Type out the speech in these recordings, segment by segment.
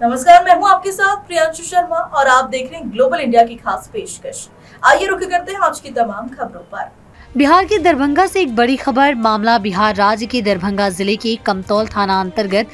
नमस्कार, मैं हूं आपके साथ प्रियांशु शर्मा और आप देख रहे हैं ग्लोबल इंडिया की खास पेशकश। आइए रुक करते हैं आज की तमाम खबरों पर। बिहार के दरभंगा से एक बड़ी खबर। मामला बिहार राज्य के दरभंगा जिले के कमतौल थाना अंतर्गत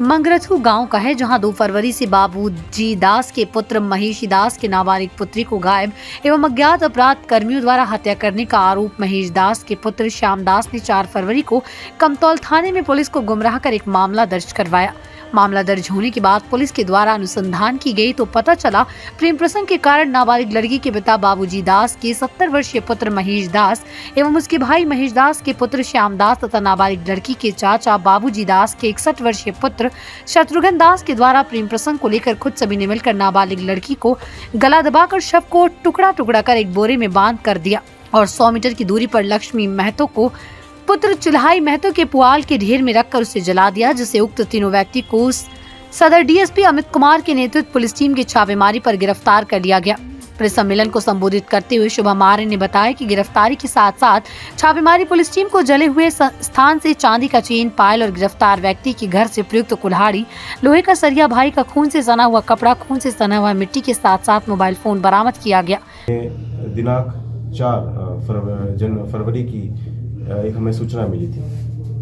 मंगरथू गांव का है, जहां 2 फरवरी से बाबूजी दास के पुत्र महेश दास के नाबालिग पुत्री को गायब एवं अज्ञात अपराध कर्मियों द्वारा हत्या करने का आरोप महेश दास के पुत्र श्याम दास ने 4 फरवरी को कमतौल थाने में पुलिस को गुमराह कर एक मामला दर्ज करवाया। मामला दर्ज होने के बाद पुलिस के द्वारा अनुसंधान की गई तो पता चला प्रेम प्रसंग के कारण नाबालिग लड़की के पिता बाबूजी दास के 70 वर्षीय पुत्र महेश दास एवं उसके भाई महेश दास के पुत्र श्याम दास तथा नाबालिग लड़की के चाचा बाबूजी दास के 61 वर्षीय पुत्र शत्रुघ्न दास के द्वारा प्रेम प्रसंग को लेकर खुद सभी ने मिलकर नाबालिग लड़की को गला दबाकर शव को टुकड़ा टुकड़ा कर एक बोरे में बांध कर दिया और 100 मीटर की दूरी पर लक्ष्मी महतो को पुत्र चुल्हाई महतो के पुआल के ढेर में रखकर उसे जला दिया, जिसे उक्त तीनों व्यक्ति को सदर डीएसपी अमित कुमार के नेतृत्व पुलिस टीम की छापेमारी पर गिरफ्तार कर लिया गया। प्रेस सम्मेलन को संबोधित करते हुए शुभम आर्य ने बताया कि गिरफ्तारी के साथ साथ छापेमारी पुलिस टीम को जले हुए स्थान से चांदी का चेन, पायल और गिरफ्तार व्यक्ति के घर से प्रयुक्त कुल्हाड़ी, लोहे का सरिया, भाई का खून से सना हुआ कपड़ा, खून से सना हुआ मिट्टी के साथ साथ मोबाइल फोन बरामद किया गया। दिनांक 4 फरवरी की एक हमें सूचना मिली थी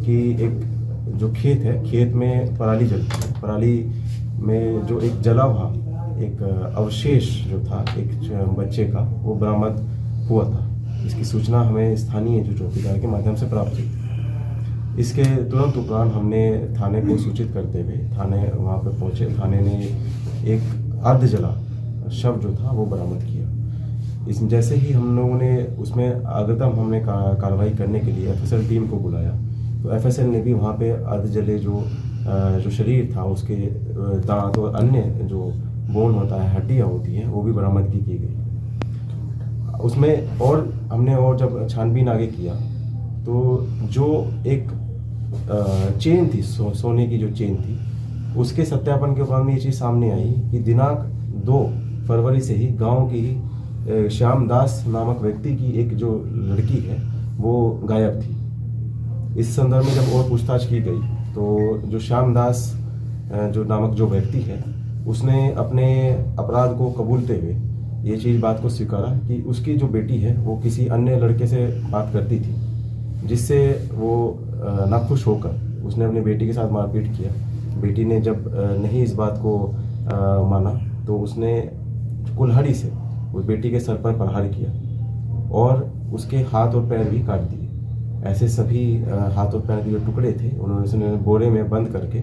कि एक जो खेत है, खेत में पराली जलती है। पराली में जो एक जला हुआ एक अवशेष जो था एक बच्चे का, वो बरामद हुआ था। इसकी सूचना हमें स्थानीय जो चौकीदार के माध्यम से प्राप्त हुई। इसके तुरंत उपरांत हमने थाने को सूचित करते हुए थाने वहाँ पर पहुँचे। थाने ने एक अर्ध जला शव जो था वो बरामद किया। इस जैसे ही हम लोगों ने उसमें अग्रिम हमने कार्रवाई करने के लिए एफएसएल टीम को बुलाया, तो एफएसएल ने भी वहाँ पे अर्ध जले जो शरीर था, उसके दांत और अन्य जो बोन होता है, हड्डियाँ होती हैं, वो भी बरामदगी की गई उसमें। और हमने और जब छानबीन आगे किया तो जो एक चेन थी, सोने की जो चेन थी, उसके सत्यापन के बाद में ये चीज़ सामने आई कि दिनांक 2 फरवरी से ही गाँव की श्याम दास नामक व्यक्ति की एक जो लड़की है वो गायब थी। इस संदर्भ में जब और पूछताछ की गई तो जो श्याम दास जो नामक जो व्यक्ति है, उसने अपने अपराध को कबूलते हुए ये चीज़ बात को स्वीकारा कि उसकी जो बेटी है वो किसी अन्य लड़के से बात करती थी, जिससे वो नाखुश होकर उसने अपनी बेटी के साथ मारपीट किया। बेटी ने जब नहीं इस बात को माना तो उसने कुल्हाड़ी से उस बेटी के सर पर प्रहार किया और उसके हाथ और पैर भी काट दिए। ऐसे सभी हाथ और पैर के जो टुकड़े थे उन्होंने बोरे में बंद करके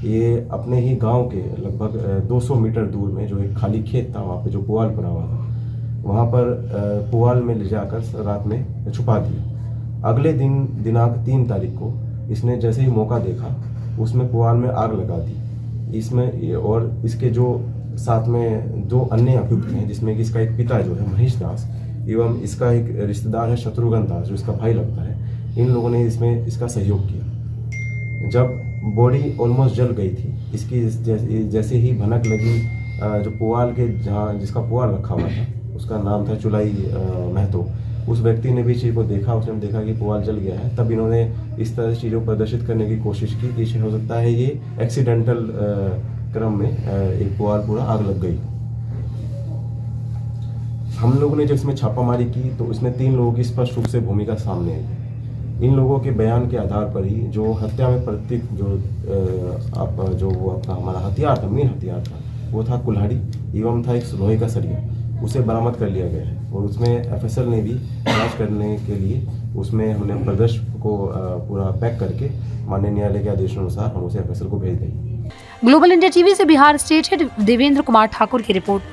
ये अपने ही गांव के लगभग 200 मीटर दूर में जो एक खाली खेत था, वहाँ पे जो पुआल बना हुआ था, वहाँ पर पुआल में ले जाकर रात में छुपा दिया। अगले दिन दिनांक 3 तारीख को इसने जैसे ही मौका देखा उसमें पुआल में आग लगा दी। इसमें और इसके जो साथ में 2 अन्य अभियुक्त हैं, जिसमें कि इसका एक पिता जो है महेश दास एवं इसका एक रिश्तेदार है शत्रुघ्न दास, जो इसका भाई लगता है। इन लोगों ने इसमें इसका सहयोग किया। जब बॉडी ऑलमोस्ट जल गई थी, इसकी जैसे ही भनक लगी, जो पुआल के जहाँ जिसका पुआल रखा हुआ था उसका नाम था चुल्हाई महतो, उस व्यक्ति ने भी चीज़ को देखा। उसने देखा कि पुआल जल गया है, तब इन्होंने इस तरह चीज़ों को प्रदर्शित करने की कोशिश की कि हो सकता है ये एक्सीडेंटल क्रम में एक पुआल पूरा आग लग गई। हम लोगों ने जब इसमें छापामारी की तो इसमें 3 लोगों की स्पष्ट रूप से भूमिका सामने आई। इन लोगों के बयान के आधार पर ही जो हत्या में प्रतीक जो वो अपना हमारा हथियार था, मेन हथियार था, वो था कुल्हाड़ी एवं था एक लोहे का सरिया, उसे बरामद कर लिया गया है। और उसमें एफएसएल ने भी जांच करने के लिए उसमें हमने प्रदर्श को पूरा पैक करके माननीय न्यायालय के आदेशानुसार हम उसे एफएसएल को भेज देंगे। ग्लोबल इंडिया टीवी से बिहार स्टेट हेड देवेंद्र कुमार ठाकुर की रिपोर्ट।